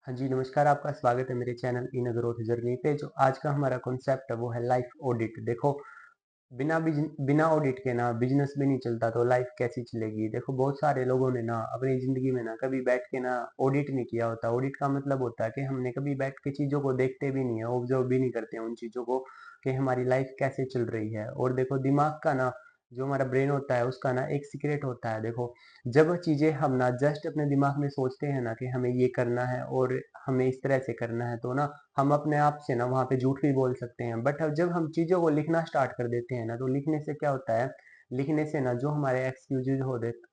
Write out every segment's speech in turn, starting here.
हाँ जी, नमस्कार, आपका स्वागत है मेरे चैनल इन ग्रोथ जर्नी पे। जो आज का हमारा कॉन्सेप्ट है वो है लाइफ ऑडिट। देखो, बिना ऑडिट के ना बिजनेस भी नहीं चलता, तो लाइफ कैसी चलेगी। देखो, बहुत सारे लोगों ने ना अपनी जिंदगी में ना कभी बैठ के ना ऑडिट नहीं किया होता। ऑडिट का मतलब होता है कि हमने कभी बैठ के चीजों को देखते भी नहीं है, ऑब्जर्व भी नहीं करते हैं उन चीजों को कि हमारी लाइफ कैसे चल रही है। और देखो, दिमाग का ना जो हमारा ब्रेन होता है उसका ना एक सीक्रेट होता है। देखो, जब चीजें हम ना जस्ट अपने दिमाग में सोचते हैं ना कि हमें ये करना है और हमें इस तरह से करना है, तो ना हम अपने आप से ना वहाँ पे झूठ भी बोल सकते हैं। बट अब जब हम चीज़ों को लिखना स्टार्ट कर देते हैं ना, तो लिखने से क्या होता है, लिखने से ना जो हमारे एक्सक्यूजेज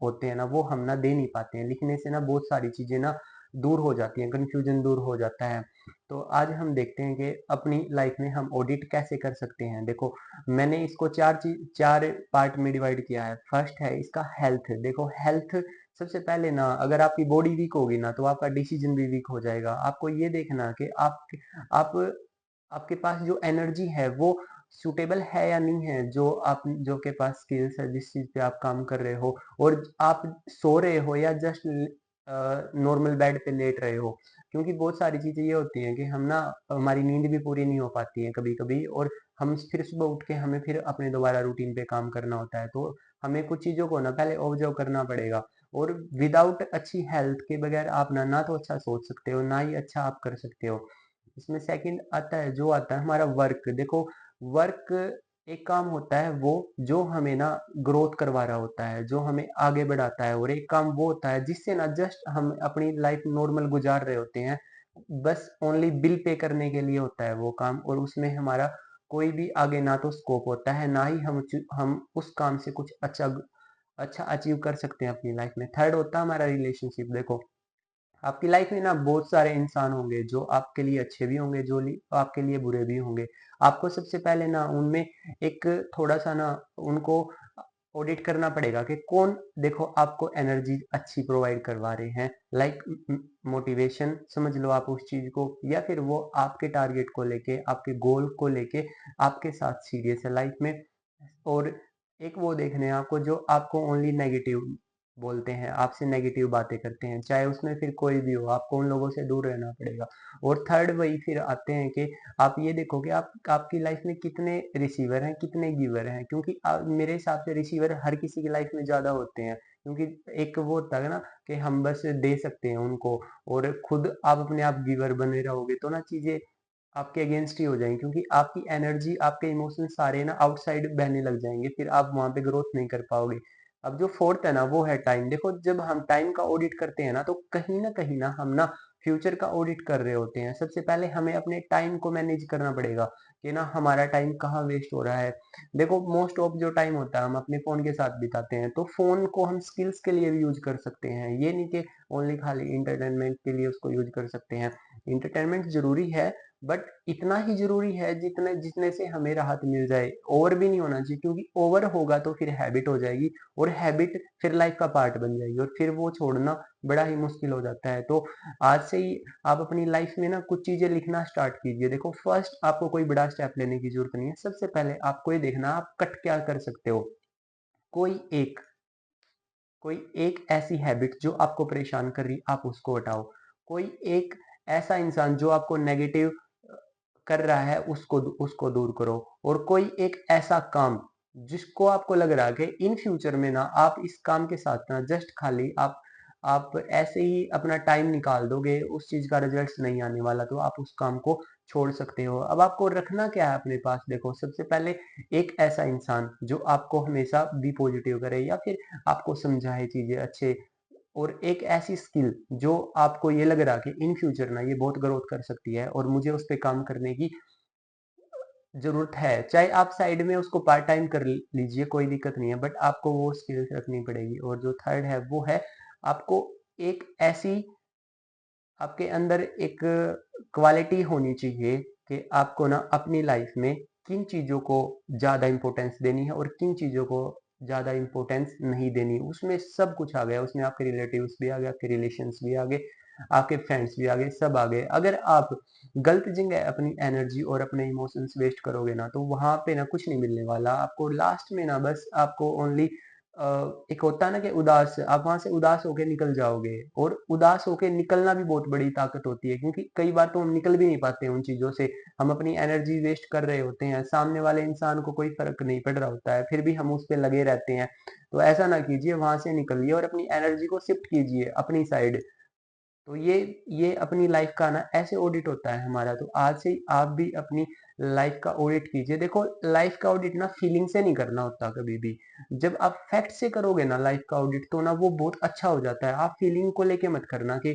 होते हैं ना वो हम ना दे नहीं पाते हैं। लिखने से ना बहुत सारी चीज़ें ना दूर हो जाती हैं, कंफ्यूजन दूर हो जाता है। तो आज हम देखते हैं कि अपनी लाइफ में हम ऑडिट कैसे कर सकते हैं। देखो, मैंने इसको चार पार्ट में डिवाइड किया है। फर्स्ट है इसका हेल्थ। देखो, हेल्थ सबसे पहले ना अगर आपकी बॉडी वीक होगी ना तो आपका डिसीजन भी वीक हो जाएगा। आपको ये देखना कि आप आपके पास जो एनर्जी है वो सूटेबल है या नहीं है, जो के पास स्किल्स है, जिस चीज पे आप काम कर रहे हो, और आप सो रहे हो या जस्ट नॉर्मल बेड पे लेट रहे हो। क्योंकि बहुत सारी चीजें ये होती हैं कि हम ना हमारी नींद भी पूरी नहीं हो पाती है कभी कभी, और हम फिर सुबह उठ के हमें फिर अपने दोबारा रूटीन पे काम करना होता है। तो हमें कुछ चीजों को ना पहले ऑब्जर्व करना पड़ेगा। और विदाउट अच्छी हेल्थ के बगैर आप ना ना तो अच्छा सोच सकते हो, ना ही अच्छा आप कर सकते हो। इसमें सेकंड आता है, जो आता है हमारा वर्क। देखो, वर्क एक काम होता है वो जो हमें ना ग्रोथ करवा रहा होता है, जो हमें आगे बढ़ाता है। और एक काम वो होता है जिससे ना जस्ट हम अपनी लाइफ नॉर्मल गुजार रहे होते हैं, बस ओनली बिल पे करने के लिए होता है वो काम। और उसमें हमारा कोई भी आगे ना तो स्कोप होता है, ना ही हम उस काम से कुछ अच्छा अचीव कर सकते हैं अपनी लाइफ में। थर्ड होता है हमारा रिलेशनशिप। देखो, आपकी लाइफ में ना बहुत सारे इंसान होंगे जो आपके लिए अच्छे भी होंगे, आपके लिए बुरे भी होंगे। आपको सबसे पहले ना उनमें एक थोड़ा सा ना उनको ऑडिट करना पड़ेगा कि कौन, देखो, आपको एनर्जी अच्छी प्रोवाइड करवा रहे हैं, लाइक मोटिवेशन समझ लो आप उस चीज को, या फिर वो आपके टारगेट को लेके, आपके गोल को लेके आपके साथ सीरियस है लाइफ में। और एक वो देखने हैं आपको जो आपको ओनली नेगेटिव बोलते हैं, आपसे नेगेटिव बातें करते हैं, चाहे उसमें फिर कोई भी हो, आपको उन लोगों से दूर रहना पड़ेगा। और थर्ड वही फिर आते हैं कि आप ये देखो कि आपकी लाइफ में कितने रिसीवर हैं, कितने गिवर हैं। क्योंकि मेरे हिसाब से रिसीवर हर किसी की लाइफ में ज्यादा होते हैं। क्योंकि एक वो होता है ना कि हम बस दे सकते हैं उनको, और खुद आप अपने आप गिवर बने रहोगे तो ना चीजें आपके अगेंस्ट ही हो जाएंगे। क्योंकि आपकी एनर्जी, आपके इमोशन सारे ना आउटसाइड बहने लग जाएंगे, फिर आप वहां पे ग्रोथ नहीं कर पाओगे। अब जो फोर्थ है ना वो है टाइम। देखो, जब हम टाइम का ऑडिट करते हैं ना तो कहीं ना हम ना फ्यूचर का ऑडिट कर रहे होते हैं। सबसे पहले हमें अपने टाइम को मैनेज करना पड़ेगा कि ना हमारा टाइम कहाँ वेस्ट हो रहा है। देखो, मोस्ट ऑफ जो टाइम होता है हम अपने फोन के साथ बिताते हैं, तो फोन को हम स्किल्स के लिए भी यूज कर सकते हैं। ये नहीं कि ओनली खाली इंटरटेनमेंट के लिए उसको यूज कर सकते हैं। इंटरटेनमेंट जरूरी है, बट इतना ही जरूरी है जितने जितने से हमें राहत मिल जाए। ओवर भी नहीं होना चाहिए, क्योंकि ओवर होगा तो फिर हैबिट हो जाएगी, और हैबिट फिर लाइफ का पार्ट बन जाएगी, और फिर वो छोड़ना बड़ा ही मुश्किल हो जाता है। तो आज से ही आप अपनी लाइफ में ना कुछ चीजें लिखना स्टार्ट कीजिए। देखो, फर्स्ट आपको कोई बड़ा स्टेप लेने की जरूरत नहीं है। सबसे पहले आपको ये देखना आप कट क्या कर सकते हो। कोई एक कोई एक ऐसी हैबिट जो आपको परेशान कर रही, आप उसको हटाओ। कोई एक ऐसा इंसान जो आपको नेगेटिव कर रहा है, उसको उसको दूर करो। और कोई एक ऐसा काम जिसको आपको लग रहा है कि इन फ्यूचर में ना आप इस काम के साथ ना जस्ट खाली आप ऐसे ही अपना टाइम निकाल दोगे, उस चीज का रिजल्ट नहीं आने वाला, तो आप उस काम को छोड़ सकते हो। अब आपको रखना क्या है अपने पास। देखो, सबसे पहले एक ऐसा इंसान जो आपको हमेशा बी पॉजिटिव करे, या फिर आपको समझाए चीजें अच्छे। और एक ऐसी स्किल जो आपको ये लग रहा कि इन फ्यूचर ना ये बहुत ग्रोथ कर सकती है और मुझे उस पर काम करने की जरूरत है। चाहे आप साइड में उसको पार्ट टाइम कर लीजिए, कोई दिक्कत नहीं है, बट आपको वो स्किल्स रखनी पड़ेगी। और जो थर्ड है वो है आपको एक ऐसी, आपके अंदर एक क्वालिटी होनी चाहिए कि आपको ना अपनी लाइफ में किन चीजों को ज्यादा इंपॉर्टेंस देनी है और किन चीजों को ज्यादा इंपॉर्टेंस नहीं देनी। उसमें सब कुछ आ गया, उसमें आपके रिलेटिव्स भी आ गए, आपके रिलेशंस भी आ गए, आपके फ्रेंड्स भी आ गए, सब आ गए। अगर आप गलत जगह अपनी एनर्जी और अपने इमोशंस वेस्ट करोगे ना, तो वहां पे ना कुछ नहीं मिलने वाला आपको। लास्ट में ना बस आपको ओनली एक होता है ना कि उदास, आप वहाँ से उदास होके निकल जाओगे, और उदास होके निकलना भी बहुत बड़ी ताकत होती है, क्योंकि कई बार तो हम निकल भी नहीं पाते हैं उन चीज़ों से। हम अपनी एनर्जी वेस्ट कर रहे होते हैं, सामने वाले इंसान को कोई फ़र्क नहीं पड़ रहा होता है, फिर भी हम उस पे लगे रहते हैं। तो ऐसा ना कीजिए, वहाँ से निकलिए और अपनी एनर्जी को शिफ्ट कीजिए अपनी साइड। तो ये अपनी लाइफ का ना ऐसे ऑडिट होता है हमारा। तो आज से ही आप भी अपनी लाइफ का ऑडिट कीजिए। देखो, लाइफ का ऑडिट ना फीलिंग से नहीं करना होता कभी भी। जब आप फैक्ट से करोगे ना लाइफ का ऑडिट, तो ना वो बहुत अच्छा हो जाता है। आप फीलिंग को लेके मत करना कि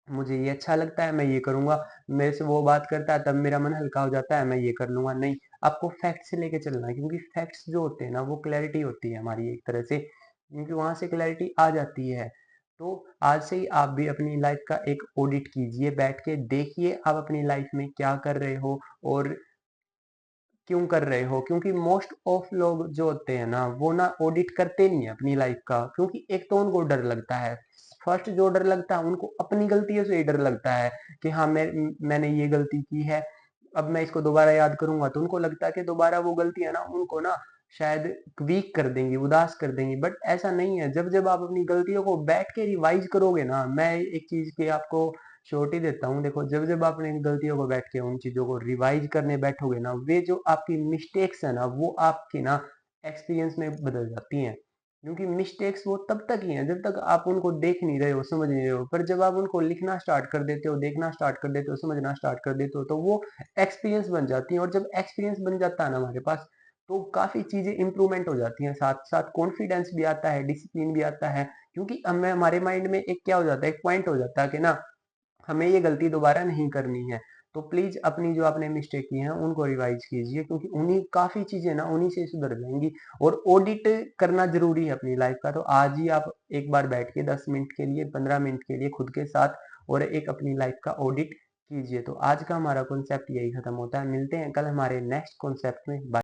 मुझे ये अच्छा लगता है, मैं ये करूंगा, मेरे से वो बात करता है तब मेरा मन हल्का हो जाता है, मैं ये कर लूंगा। नहीं, आपको फैक्ट से लेके चलना है, क्योंकि फैक्ट्स जो होते हैं ना वो क्लैरिटी होती है हमारी एक तरह से, क्योंकि वहां से क्लैरिटी आ जाती है। तो आज से ही आप भी अपनी लाइफ का एक ऑडिट कीजिए, बैठ के देखिए आप अपनी लाइफ में क्या कर रहे हो और क्यों कर रहे हो। क्योंकि मोस्ट ऑफ लोग जो होते हैं ना वो ना ऑडिट करते नहीं है अपनी लाइफ का, क्योंकि एक तो उनको डर लगता है। फर्स्ट जो डर लगता है उनको अपनी गलतियों से ही डर लगता है कि हाँ, मैंने ये गलती की है, अब मैं इसको दोबारा याद करूंगा तो उनको लगता है कि दोबारा वो गलती है ना उनको ना शायद वीक कर देंगी, उदास कर देंगी। बट ऐसा नहीं है। जब जब आप अपनी गलतियों को बैठ के रिवाइज करोगे ना, मैं एक चीज की आपको श्योरिटी देता हूँ। देखो, जब जब आप अपनी गलतियों को बैठ के उन चीजों को रिवाइज करने बैठोगे ना, वे जो आपकी मिस्टेक्स है ना वो आपकी ना एक्सपीरियंस में बदल जाती हैं। क्योंकि मिस्टेक्स वो तब तक ही हैं जब तक आप उनको देख नहीं रहे हो, समझ नहीं रहे हो। पर जब आप उनको लिखना स्टार्ट कर देते हो, देखना स्टार्ट कर देते हो, समझना स्टार्ट कर देते हो, तो वो एक्सपीरियंस बन जाती हैं। और जब एक्सपीरियंस बन जाता है ना हमारे पास, तो काफी चीजें इंप्रूवमेंट हो जाती हैं, साथ साथ कॉन्फिडेंस भी आता है, डिसिप्लिन भी आता है। क्योंकि हमें हमारे माइंड में एक क्या हो जाता है, एक पॉइंट हो जाता है कि ना हमें ये गलती दोबारा नहीं करनी है। तो प्लीज अपनी जो आपने मिस्टेक की है उनको रिवाइज कीजिए, क्योंकि उन्हीं काफी चीजें ना उन्हीं से सुधर जाएंगी। और ऑडिट करना जरूरी है अपनी लाइफ का। तो आज ही आप एक बार बैठ के 10 मिनट के लिए, 15 मिनट के लिए खुद के साथ और एक अपनी लाइफ का ऑडिट कीजिए। तो आज का हमारा कॉन्सेप्ट यही खत्म होता है। मिलते हैं कल हमारे नेक्स्ट कॉन्सेप्ट में। बाय।